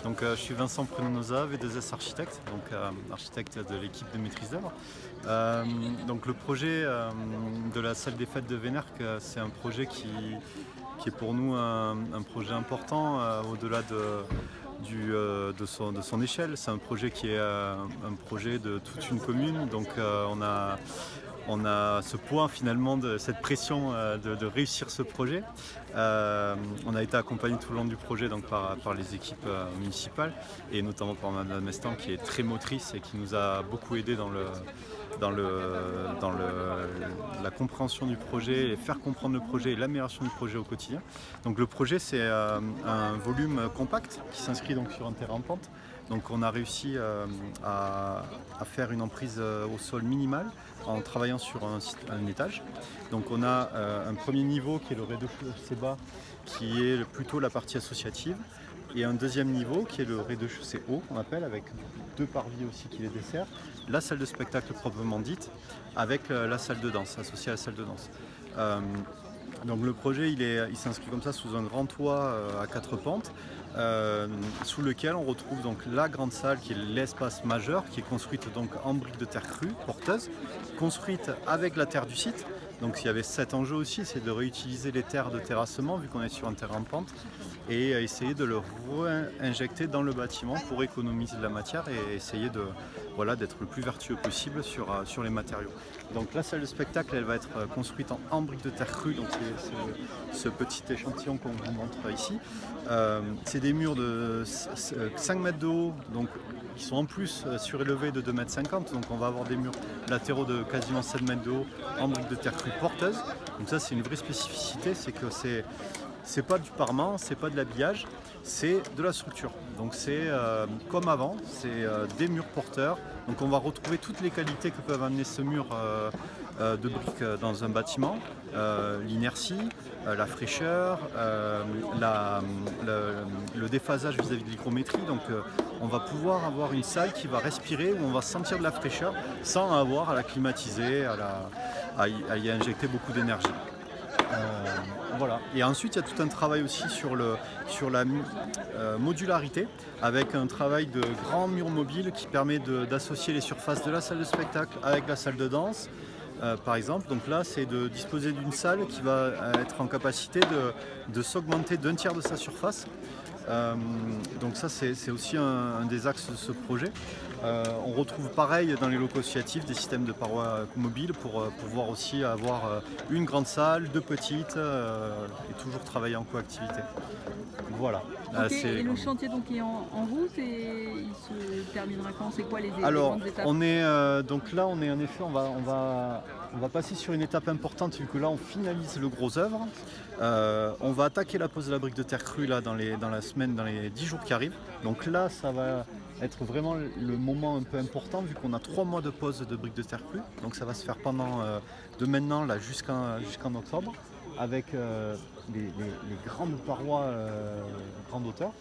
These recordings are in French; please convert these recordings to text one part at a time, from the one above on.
Donc, je suis Vincent Prenosa, V2S architecte, donc architecte de l'équipe de maîtrise d'œuvre. Donc le projet de la salle des fêtes de Vénarc, c'est un projet qui est pour nous un projet important au-delà de son échelle. C'est un projet qui est un projet de toute une commune, donc on a ce poids finalement, de cette pression de réussir ce projet. On a été accompagné tout le long du projet donc par les équipes municipales et notamment par Madame Mestan qui est très motrice et qui nous a beaucoup aidé dans la compréhension du projet et faire comprendre le projet et l'amélioration du projet au quotidien. Donc le projet c'est un volume compact qui s'inscrit donc sur un terrain en pente. Donc on a réussi à faire une emprise au sol minimale en travaillant sur un étage. Donc on a un premier niveau qui est le rez-de-chaussée bas qui est plutôt la partie associative et un deuxième niveau qui est le rez-de-chaussée haut qu'on appelle avec deux parvis aussi qui les desservent, la salle de spectacle proprement dite avec la salle de danse, associée à la salle de danse. Donc le projet il s'inscrit comme ça sous un grand toit à 4 pentes sous lequel on retrouve donc la grande salle qui est l'espace majeur qui est construite donc en briques de terre crue porteuses, construite avec la terre du site. Donc il y avait cet enjeu aussi, c'est de réutiliser les terres de terrassement vu qu'on est sur un terrain en pente et essayer de le réinjecter dans le bâtiment pour économiser de la matière et essayer d'être le plus vertueux possible sur les matériaux. Donc la salle de spectacle elle va être construite en briques de terre crue, donc c'est ce petit échantillon qu'on vous montre ici. C'est des murs de 5 mètres de haut, donc qui sont en plus surélevés de 2,50 m, donc on va avoir des murs latéraux de quasiment 7 mètres de haut en briques de terre crue porteuses. Donc ça c'est une vraie spécificité, c'est que c'est pas du parement, c'est pas de l'habillage, c'est de la structure. Donc c'est comme avant, c'est des murs porteurs. Donc on va retrouver toutes les qualités que peuvent amener ce mur de briques dans un bâtiment, l'inertie, la fraîcheur, le déphasage vis-à-vis de l'hygrométrie. Donc on va pouvoir avoir une salle qui va respirer, où on va sentir de la fraîcheur sans avoir à la climatiser, à y injecter beaucoup d'énergie. Voilà. Et ensuite, il y a tout un travail aussi sur la modularité, avec un travail de grands murs mobiles qui permet d'associer les surfaces de la salle de spectacle avec la salle de danse. Par exemple, donc là c'est de disposer d'une salle qui va être en capacité de s'augmenter d'un tiers de sa surface. Donc ça c'est aussi un des axes de ce projet. On retrouve pareil dans les locaux associatifs des systèmes de parois mobiles pour pouvoir aussi avoir une grande salle, deux petites et toujours travailler en coactivité. Voilà. Et le chantier donc est en route et il se terminera quand? C'est quoi les Alors, grandes étapes? donc là on est en effet on va passer sur une étape importante vu que là on finalise le gros œuvre. On va attaquer la pose de la brique de terre crue là dans la semaine, dans les 10 jours qui arrivent. Donc là ça va être vraiment le moment un peu important vu qu'on a 3 mois de pose de briques de terre crue. Donc ça va se faire pendant de maintenant là jusqu'en octobre avec les grandes parois grande hauteur.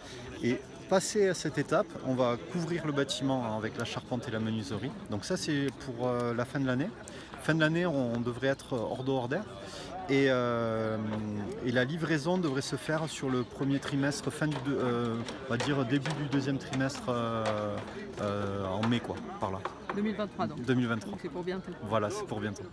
Et passé à cette étape, on va couvrir le bâtiment avec la charpente et la menuiserie. Donc ça c'est pour la fin de l'année. Fin de l'année, on devrait être hors d'eau hors d'air. Et la livraison devrait se faire sur le premier trimestre, on va dire début du deuxième trimestre en mai quoi, par là. 2023 donc. 2023. Donc c'est pour bientôt. Voilà, c'est pour bientôt.